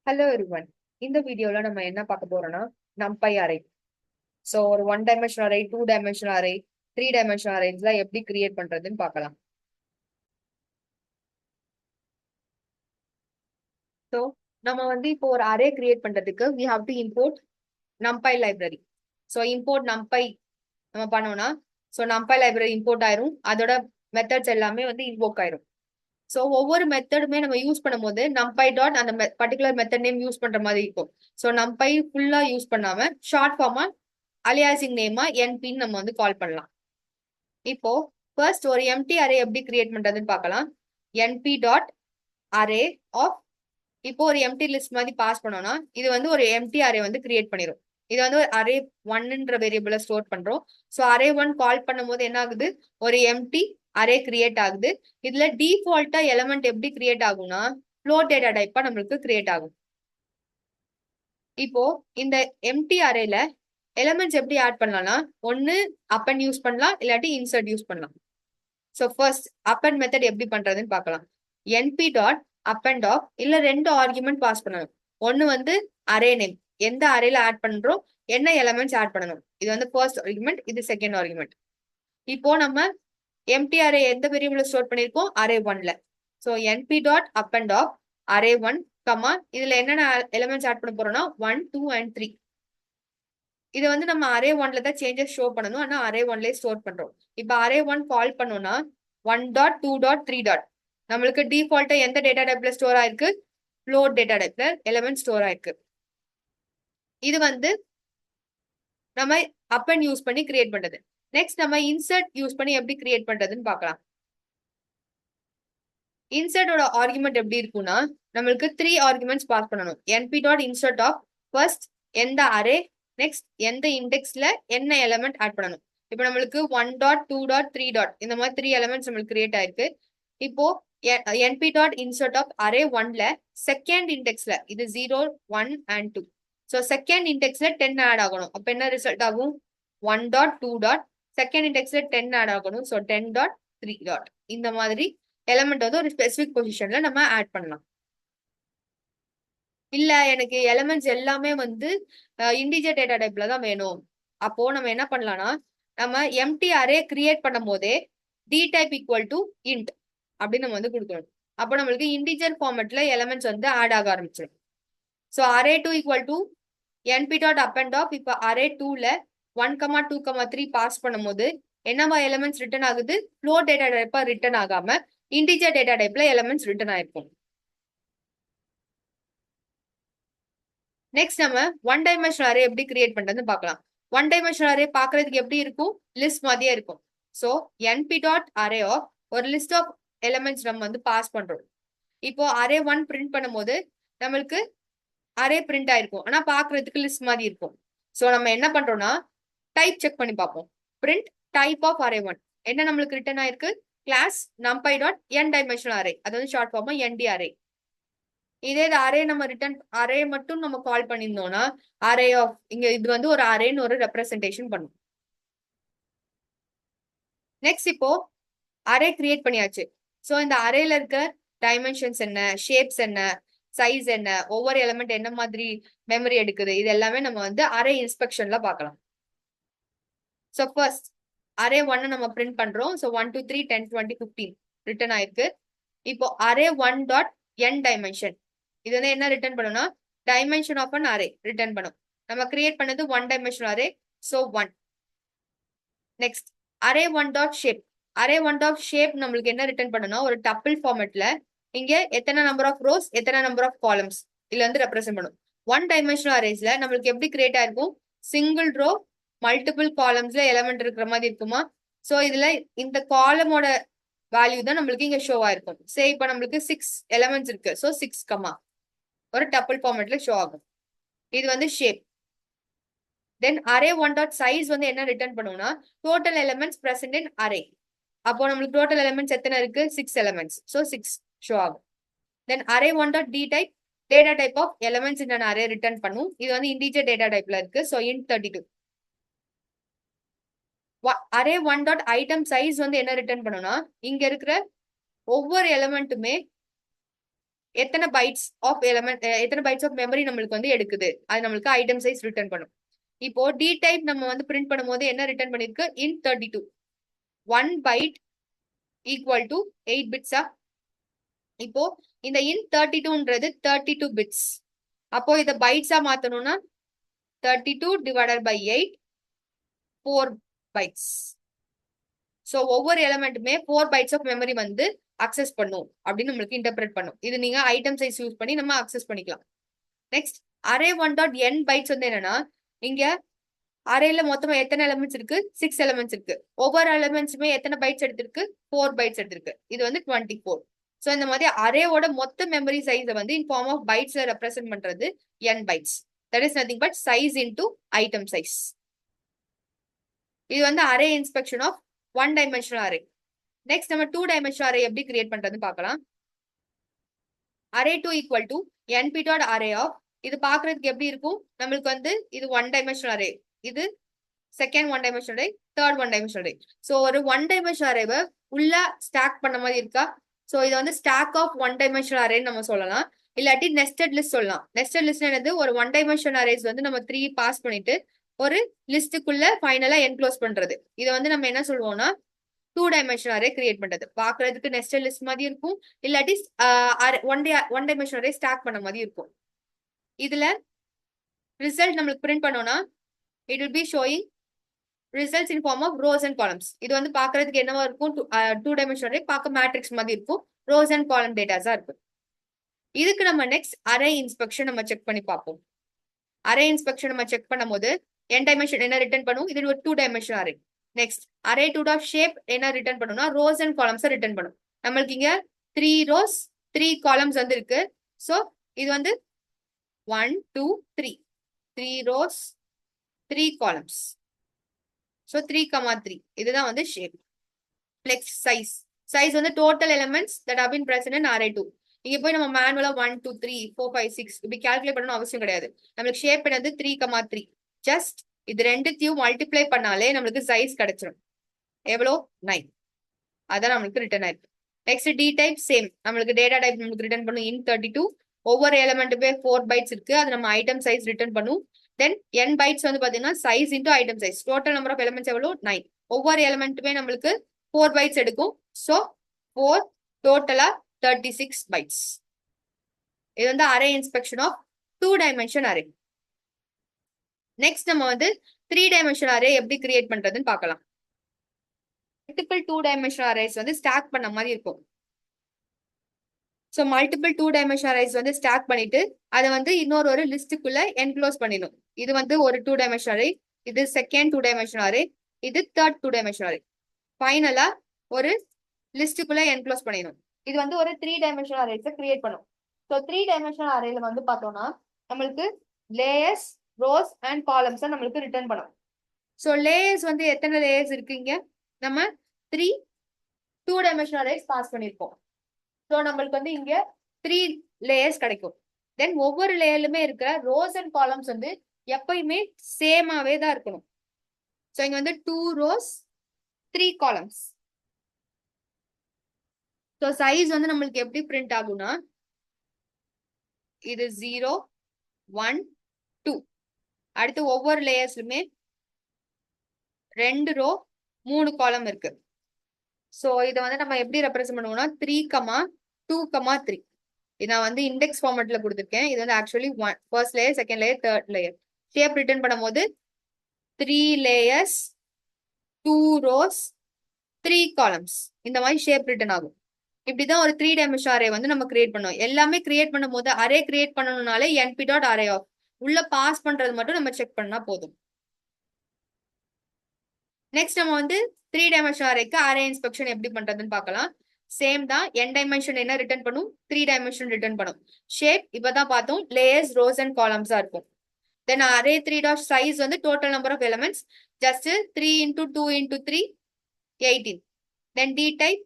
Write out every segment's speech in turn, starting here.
Hello everyone. இந்த வீடியோல நம்ம என்ன பார்க்க போறோம்னா நம்பை அரே. ஸோ ஒரு one dimensional array, two dimensional array, three dimensional அரேஸ்லாம் எப்படி கிரியேட் பண்றதுன்னு பார்க்கலாம். ஸோ நம்ம இப்போ ஒரு அரே கிரியேட் பண்றதுக்கு we have to import numpy library. So import NumPy நம்ம பண்ணோம்னா நம்பை லைப்ரரி இம்போர்ட் ஆயிரும். அதோட மெத்தட்ஸ் எல்லாமே இன்வோக் ஆயிரும். ஸோ ஒவ்வொரு மெத்தடுமே நம்ம யூஸ் பண்ணும்போது நம்பை டாட் அந்த பர்டிகுலர் மெத்தட் நேம் யூஸ் பண்ற மாதிரி இருக்கும். ஸோ நம்பை ஃபுல்லா யூஸ் பண்ணாம ஷார்ட் ஃபார்மா அலியாசிங் நேமா என்பின்னு நம்ம கால் பண்ணலாம். இப்போ ஃபர்ஸ்ட் ஒரு எம்டி அரே எப்படி கிரியேட் பண்றதுன்னு பார்க்கலாம். என்பி டாட் அரே ஆஃப் இப்போ ஒரு எம்டி லிஸ்ட் மாதிரி பாஸ் பண்ணோம்னா இது ஒரு எம்டி அரே கிரியேட் பண்ணிடும். இது ஒரு அரே ஒன்ன்ற வேரியபிளை ஸ்டோர் பண்றோம். ஸோ அரே ஒன் கால் பண்ணும்போது என்ன ஆகுது, ஒரு எம்டி அரே கிரியேட் ஆகுது. இதுல டிஃபால்ட்டா எலமெண்ட் எப்படி கிரியேட் ஆகும்னா ஃப்ளோட் டேட்டா டைப்பா நம்மளுக்கு கிரியேட் ஆகும். இப்போ இந்த எம்டி அரேல எலமெண்ட்ஸ் எப்படி ஆட் பண்ணலாம்னா ஒன்னு அப்பன் யூஸ் பண்ணலாம், இல்லாட்டி இன்சர்ட் யூஸ் பண்ணலாம். ஸோ ஃபர்ஸ்ட் அப்பன் மெத்தட் எப்படி பண்றதுன்னு பார்க்கலாம். என்பி டாட் அப்பன் ஆஃப் இல்ல ரெண்டு ஆர்குமெண்ட் பாஸ் பண்ணணும். ஒன்னு அரே நேம், எந்த அரேல ஆட் பண்றோம், என்ன எலமெண்ட்ஸ் ஆட் பண்ணணும். இது ஃபர்ஸ்ட் ஆர்குமெண்ட், இது செகண்ட் ஆர்குமெண்ட். இப்போ நம்ம எம்டி அரே எந்த வேரியபிள்ல ஸ்டோர் பண்ணிருக்கோம், அரே ஒன்ல. ஸோ என்பி டாட் அப்பன் ஆஃப் அரே ஒன் கமா இதுல என்னென்ன எலமெண்ட்ஸ் ஆட் பண்ண போறோம்னா 1, 2 and 3. இது நம்ம அரே ஒன்ல தான் சேஞ்சஸ் ஷோ பண்ணணும். ஆனா அரே ஒன்லயே ஸ்டோர் பண்றோம். இப்ப அரே ஒன் கால் பண்ணோம்னா 1 டாட் 2 டாட் 3 டாட் நம்மளுக்கு டிஃபால்ட்டா எந்த டேட்டா டைப்ல ஸ்டோர் ஆயிருக்கு, ஃப்ளோட் டேட்டா டைப்ல எலிமெண்ட் ஸ்டோர் ஆயிருக்கு. இது நம்ம அப்பன் யூஸ் பண்ணி கிரியேட் பண்றது. நெக்ஸ்ட் நம்ம இன்சர்ட் யூஸ் பண்ணி எப்படி கிரியேட் பண்றதுன்னு பார்க்கலாம். இன்சர்ட்டோட ஆர்குமெண்ட் எப்படி இருக்கும்னா நம்மளுக்கு 3 ஆர்குமெண்ட்ஸ் பாஸ் பண்ணணும். NP dot insert of first எந்த அரே, நெக்ஸ்ட் எந்த இண்டெக்ஸ்ல என்ன எலமெண்ட் ஆட் பண்ணணும். இப்போ நம்மளுக்கு 1 டாட் 2 டாட் 3 டாட் இந்த மாதிரி 3 எலமெண்ட்ஸ் நம்மளுக்கு கிரியேட் ஆயிருக்கு. இப்போ NP dot insert of array ஒன்ல செகண்ட் இண்டெக்ஸ்ல இது 0, 1 and 2. ஸோ செகண்ட் இண்டெக்ஸ்ல 10 ஆட் ஆகணும். அப்ப என்ன ரிசல்ட் ஆகும், 1 டாட் 2 டாட் செகண்ட் இண்டெக்ஸ்ல 10 ஆட் ஆகணும். ஸோ 10 டாட் 3 டாட் இந்த மாதிரி எலமெண்ட் ஒரு ஸ்பெசிபிக் பொசிஷன்ல நம்ம ஆட் பண்ணலாம். இல்ல எனக்கு எலமெண்ட்ஸ் எல்லாமே இண்டிஜர் டேட்டா டைப்ல தான் வேணும். அப்போ நம்ம என்ன பண்ணலாம்னா நம்ம எம்டி அரே கிரியேட் பண்ணும் போதே D type equal to int அப்படின்னு நம்ம கொடுக்கணும். அப்போ நம்மளுக்கு இண்டிஜர் ஃபார்மேட்ல எலமெண்ட்ஸ் ஆட் ஆக ஆரம்பிச்சிடும். So array two equal to NP dot append of இப்போ அரே டூல 1, 2, 3 பாஸ் பண்ணும்போது என்னவா எலமெண்ட்ஸ் ரிட்டர்ன் ஆகுது, ஃப்ளோட் டேட்டா டைப்பா ரிட்டர்ன் ஆகாம இண்டிஜர் டேட்டா டைப்ல எலமெண்ட்ஸ் ரிட்டர்ன் ஆயிருக்கும். நெக்ஸ்ட் நம்ம ஒன் டைமென்ஷனல் அரே எப்படி கிரியேட் பண்றதுன்னு பார்க்கலாம். ஒன் டைமென்ஷனல் அரே பாக்குறதுக்கு எப்படி இருக்கும், லிஸ்ட் மாதிரியே இருக்கும். So NP dot array of ஒரு லிஸ்ட் ஆஃப் எலமெண்ட்ஸ் நம்ம பாஸ் பண்றோம். இப்போ அரே ஒன் பிரிண்ட் பண்ணும்போது நம்மளுக்கு அரே பிரிண்ட் ஆயிருக்கும், ஆனா பாக்குறதுக்கு லிஸ்ட் மாதிரி இருக்கும். ஸோ நம்ம என்ன பண்றோம்னா டைப் செக் பண்ணி பார்ப்போம். Print type of array one என்ன நம்மளுக்கு ரிட்டர்ன் ஆயிருக்கு, class NumPy dot N dimensional array, அது ஷார்ட் ஃபார்மா என்டி அரே. இதே அரே நம்ம ரிட்டர்ன் அரே மட்டும் நம்ம கால் பண்ணியிருந்தோம்னா அரே ஆஃப் இங்க இது ஒரு அரேன்னு ஒரு ரெப்ரசன்டேஷன் பண்ணும். நெக்ஸ்ட் இப்போ அரே கிரியேட் பண்ணியாச்சு. ஸோ இந்த அரேல இருக்க டைமென்ஷன்ஸ் என்ன, ஷேப்ஸ் என்ன, சைஸ் என்ன, ஒவ்வொரு எலிமெண்ட் என்ன மாதிரி மெமரி எடுக்குது, இது எல்லாமே நம்ம அரே இன்ஸ்பெக்ஷன்ல பார்க்கலாம். ஸோ ஃபர்ஸ்ட் அரே ஒன்னு நம்ம பிரிண்ட் பண்றோம். ஸோ 1, 2, 3, 10, 20, 15 ரிட்டர்ன் ஆயிருக்கு. இப்போ array one dot N dimension இது என்ன ரிட்டர்ன் பண்ணும்னா dimension of an array return பண்ணும். நம்ம கிரியேட் பண்ணது one dimension array, so 1. Next array one dot shape, array one dot shape நம்மளுக்கு என்ன ரிட்டர்ன் பண்ணணும், ஒரு டப்பிள் ஃபார்மேட்ல இங்க எத்தனை நம்பர் ஆஃப் ரோஸ், எத்தனை நம்பர் ஆஃப் காலம்ஸ் இதுல ரெப்ரசென்ட் பண்ணும். ஒன் டைமென்ஷனல் அரேஸ்ல நம்மளுக்கு எப்படி கிரியேட் ஆயிருக்கும், சிங்கிள் ரோ மல்டிபிள் காலம்ஸ்ல எலமெண்ட் இருக்கிற மாதிரி இருக்குமா. ஸோ இதுல இந்த காலமோட வேல்யூ தான் நம்மளுக்கு இங்க ஷோ ஆயிருக்கும். சே இப்போ நம்மளுக்கு 6 எலமெண்ட்ஸ் இருக்கு. ஸோ 6 கமா ஒரு டப்பிள் ஃபார்மேட்ல ஷோ ஆகும். இது ஷேப். தென் அரே ஒன் டாட் சைஸ் என்ன ரிட்டர்ன் பண்ணும்னா total elements present in array. அப்போ நம்மளுக்கு டோட்டல் எலிமெண்ட்ஸ் எத்தனை இருக்கு, 6 எலிமெண்ட்ஸ். ஸோ 6 ஷோ ஆகும். Then array one dot d type data type of elements in array return பண்ணும். இது இன்டிஜர் டேட்டா டைப்ல இருக்கு. So int 32. Array one dot item size என்ன ரிட்டர்ன் பண்ணும்னா இங்க இருக்கிற ஒவ்வொரு எலிமெண்ட்டுமே எத்தனை பைட்ஸ் ஆஃப் எலமெண்ட், எத்தனை பைட்ஸ் ஆஃப் மெமரி நம்மளுக்கு வந்து எடுக்குது, அது நம்மளுக்கு ஐட்டம் சைஸ் ரிட்டர்ன் பண்ணும். இப்போ டி டைப் நம்ம வந்து பிரிண்ட் பண்ணும்போது என்ன ரிட்டர்ன் பண்ணிருக்கு, இன் 32 1 byte ஈக்குவல் டு 8 பிட்ஸா. இப்போ இந்த இன் 32ன்றது 32 பிட்ஸ். அப்போ இதை பைட்ஸா மாத்தணும்னா 32 divided by 8 4 bytes. ஸோ ஒவ்வொரு எலமெண்ட்டுமே 4 bytes ஆஃப் மெமரி வந்து அக்சஸ் பண்ணும் அப்படின்னு நம்மளுக்கு இன்டர்பிரேட் பண்ணும். இது நீங்க ஐட்டம் சைஸ் யூஸ் பண்ணி நம்ம அக்சஸ் பண்ணிக்கலாம். நெக்ஸ்ட் அரே 1.n bytes வந்து என்னன்னா, இங்க அரேல மொத்தமா எத்தனை எலிமெண்ட்ஸ் இருக்கு, 6 எலிமெண்ட்ஸ் இருக்கு. ஒவ்வொரு எலிமெண்ட்ஸுமே எத்தனை பைட்ஸ் எடுத்திருக்கு, 4 bytes எடுத்திருக்கு. இது வந்து 24. ஸோ இந்த மாதிரி அரேவோட மொத்த மெமரி சைஸை வந்து இன் ஃபார்ம் ஆஃப் பைட்ஸ்ல ரெப்ரசென்ட் பண்றது n bytes. That is nothing but size into item size. இது வந்து array inspection of 1 dimensional array. Next நம்ம 2 dimensional அரே எப்படி கிரியேட் பண்றதுன்னு பார்க்கலாம். array2 equal to np dot array of, இது பாக்குறதுக்கு எப்படி இருக்கும், நம்மளுக்கு வந்து இது 1 dimensional அரே, இது second 1 dimensional array, third 1 dimensional array. So ஒரு 1 dimensional அரேவை உள்ள ஸ்டாக் பண்ண மாதிரி இருக்கா. ஸோ இது வந்து ஸ்டாக் ஆஃப் 1 dimensional அரேன்னு நம்ம சொல்லலாம். இல்லாட்டி நெஸ்டட் லிஸ்ட் சொல்லலாம். நெஸ்டட் லிஸ்ட் என்னது, ஒரு 1 dimensional அரேஸ் வந்து நம்ம 3 பாஸ் பண்ணிட்டு ஒரு லிஸ்ட்டுக்குள்ள ஃபைனலா என்க்ளோஸ் பண்றது. இதை வந்து நம்ம என்ன சொல்லுவோம்னா 2 dimensional அரே கிரியேட் பண்றது. பாக்குறதுக்கு நெஸ்டட் லிஸ்ட் மாதிரி இருக்கும், இல்லாட்டி 1 dimensional அரே ஸ்டாக் பண்ண மாதிரி இருக்கும். இதுல ரிசல்ட் நம்மளுக்கு பிரிண்ட் பண்ணோம்னா it will be showing results in form of rows and columns. இது வந்து பாக்குறதுக்கு என்னவா இருக்கும், 2 dimensional அரே பார்க்க மேட்ரிக்ஸ் மாதிரி இருக்கும், rows and column டேட்டாஸா இருக்கும். இதுக்கு நம்ம நெக்ஸ்ட் அரே இன்ஸ்பெக்ஷன் நம்ம செக் பண்ணி பார்ப்போம். அரே இன்ஸ்பெக்ஷன் நம்ம செக் பண்ணும்போது n dimension என்ன ரிட்டர்ன் பண்ணும், இது ஒரு 2 dimensional array. Next array 2 dot shape என்ன ரிட்டர்ன் பண்ணும்னா ரோஸ் அண்ட் காலம்ஸ் ரிட்டர்ன் பண்ணும். நம்மளுக்கு இங்க 3 rows 3 columns வந்து இருக்கு. ஸோ இது வந்து 1 2 3 rows 3 columns. ஸோ 3, 3 இதுதான் வந்து ஷேப். நெக்ஸ்ட் சைஸ் வந்து total elements that have been present in array 2. இங்க போய் நம்ம மேனுவலா 1 2 3 4 5 6 இப்படி கால்குலேட் பண்ணணும் அவசியம் கிடையாது. நம்மளுக்கு ஷேப் என்னது 3, 3. ஜஸ்ட் இது ரெண்டுத்தையும் மல்டிப்ளை பண்ணாலே நம்மளுக்கு சைஸ் கிடைச்சிடும். எவ்வளோ 9. அதான் நம்மளுக்கு ரிட்டர்ன் ஆயிருக்கு. நெக்ஸ்ட் டி டைப் சேம், நம்மளுக்கு டேட்டா டைப் நம்மளுக்கு ரிட்டர்ன் பண்ணும் இன் 32. ஒவ்வொரு எலிமெண்ட்டுமே 4 bytes இருக்கு, அது நம்ம ஐட்டம் சைஸ் ரிட்டர்ன் பண்ணும். தென் n bytes வந்து பாத்தீங்கன்னா size into item size. Total number of elements எவ்வளோ 9. ஒவ்வொரு எலிமெண்ட்டுமே நம்மளுக்கு 4 bytes எடுக்கும். ஸோ 4 டோட்டலா 36 bytes. இது வந்து array inspection of 2 dimensional array. Next நம்ம வந்து 3 dimensional அரே எப்படி கிரியேட் பண்றதுன்னு பார்க்கலாம். மல்டிபிள் 2 dimensional அரேஸ் வந்து ஸ்டாக் பண்ண மாதிரி இருக்கும். ஸோ மல்டிபிள் 2 dimensional அரேஸ் வந்து ஸ்டாக் பண்ணிட்டு அதை வந்து இன்னொரு ஒரு லிஸ்ட்டுக்குள்ள என்க்ளோஸ் பண்ணிடும். இது வந்து ஒரு 2 dimensional அரே, இது செகண்ட் 2 dimensional அரே, இது தேர்ட் 2 dimensional அரே. ஃபைனலா ஒரு லிஸ்ட்டுக்குள்ள என்க்ளோஸ் பண்ணிடும். இது வந்து ஒரு 3 dimensional அரேஸை கிரியேட் பண்ணும். ஸோ 3 dimensional அரேல வந்து பார்த்தோம்னா நம்மளுக்கு லேயர்ஸ் ரோஸ் அண்ட் காலம்ஸ் நம்மளுக்கு ரிட்டர்ன் பண்ணும். ஸோ லேயர்ஸ் வந்து எத்தனை லேயர்ஸ் இருக்குங்க, நம்ம 3 2 dimensional அரேஸ் பாஸ் பண்ணியிருக்கோம். ஸோ நம்மளுக்கு வந்து இங்க 3 லேயர்ஸ் கிடைக்கும். தென் ஒவ்வொரு லேயர்லுமே இருக்கிற ரோஸ் அண்ட் காலம்ஸ் வந்து எப்பயுமே சேமாவே தான் இருக்கணும். ஸோ இங்க வந்து 2 rows 3 columns. ஸோ சைஸ் வந்து நம்மளுக்கு எப்படி பிரிண்ட் ஆகும்னா இது 0 1 2. அடுத்து ஒவ்வொரு லேயர்ஸ்லுமே 2 row 3 column இருக்கு. ஸோ இதை வந்து நம்ம எப்படி ரெப்ரசென்ட் பண்ணுவோம்னா 3, 2, 3. இது நான் வந்து இண்டெக்ஸ் ஃபார்மேட்ல கொடுத்துருக்கேன். இது வந்து actually first layer, second layer, third layer. Shape return பண்ணும்போது 3 layers 2 rows 3 columns இந்த மாதிரி ஷேப் ரிட்டர்ன் ஆகும். இப்படிதான் ஒரு 3 dimensional அரே வந்து நம்ம கிரியேட் பண்ணுவோம். எல்லாமே கிரியேட் பண்ணும் போது அரே கிரியேட் பண்ணணும்னாலே np டாட் அரே ஆஃப் உள்ள பாஸ் பண்றது மட்டும் நம்ம செக் பண்ணா போதும். நெக்ஸ்ட் நம்ம வந்து 3 dimensional அரேக்கு அரே இன்ஸ்பெக்ஷன் எப்படி பண்றதுன்னு பார்க்கலாம். சேம் தான், n dimension என்ன ரிட்டர்ன் பண்ணும், 3 dimension ரிட்டர்ன் பண்ணும். ஷேப் இப்பதான் பார்த்தோம், லேயர்ஸ் ரோஸ் அண்ட் காலம்ஸா இருக்கும். தென் அரே 3 டாட் சைஸ் வந்து total number of elements just 3 into 2 into 3 18. Then d type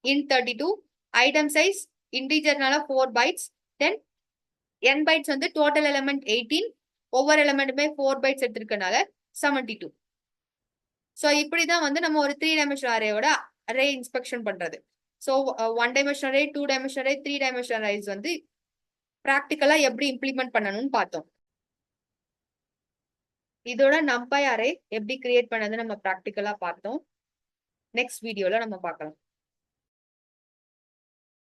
in 32. Item size இன்டீஜர்னால 4 bytes. தென் n bytes வந்து டோட்டல் எலிமெண்ட் 18. ஒவ்வொரு எலிமெண்ட்டுமே 4 bytes எடுத்திருக்கனால 72. ஸோ இப்படிதான் வந்து நம்ம ஒரு 3 dimensional அரேயோட அரே இன்ஸ்பெக்ஷன் பண்றது. So 1 dimensional array, 2 dimensional array, 3 dimensional arrays வந்து ப்ராக்டிக்கலா எப்படி இம்ப்ளிமெண்ட் பண்ணணும்னு பார்த்தோம். இதோட நம்பை அரே எப்படி கிரியேட் பண்ணது நம்ம ப்ராக்டிக்கலா பார்த்தோம். நெக்ஸ்ட் வீடியோல நம்ம பார்க்கலாம்.